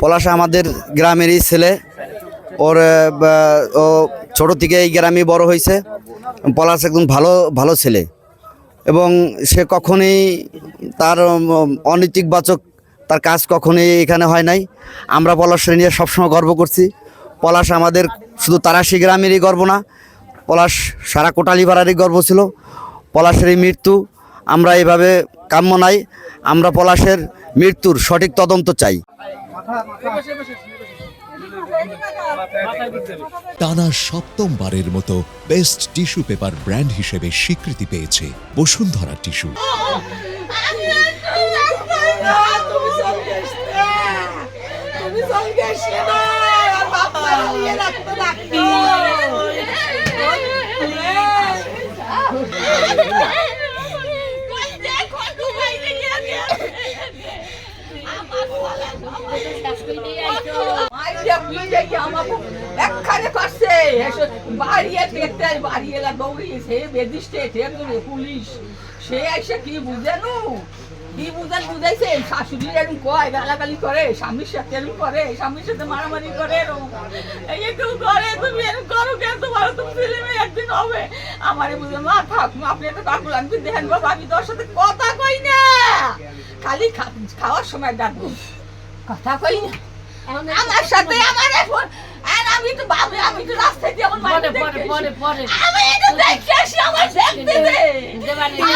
পলাশ আমাদের গ্রামেরই ছেলে। ওর ও ছোট থেকে এই গ্রামে বড় হয়েছে। পলাশ একদম ভালো ভালো ছেলে এবং সে কখনোই তার অনৈতিকবাচক তার কাজ কখনোই এখানে হয় নাই। আমরা পলাশকে নিয়ে সবসময় গর্ব করছি। পলাশ আমাদের শুধু তারাশি গ্রামেরই গর্ব না, পলাশ সারা কোটালীপাড়ারই গর্ব ছিল। পলাশের এই মৃত্যু আমরা এইভাবে কাম্য নাই। আমরা পলাশের মৃত্যুর সঠিক তদন্ত চাই। টানা সপ্তমবারের মতো বেস্ট টিস্যু পেপার ব্র্যান্ড হিসেবে স্বীকৃতি পেয়েছে বসুন্ধরা টিস্যু। পুলিশ সে এসে কি বুঝানো কি বুঝাইছে শাশুড়ি এরকম কয় গালাগালি করে, স্বামীর সাথে এরকম করে, স্বামীর সাথে মারামারি করে, এরকম করে। তুমি এরকম করো কেন? তোমার তো ছেলে মেয়ে একদিন হবে। আমারে বুঝলো না, থাক আপনি একটা কাকুর আমি দেখেন বাবা, আমি তোর সাথে কথা কই না, খালি খাওয়ার সময় ডাকবো, কথা কই না আমার সাথে। আমার এখন আমি তো ভাবি, আমি তো রাস্তায় দিয়ে আমার মাইনে পরে আমি এটা দেখে আসি, আমার ব্যাগ দেবে তুই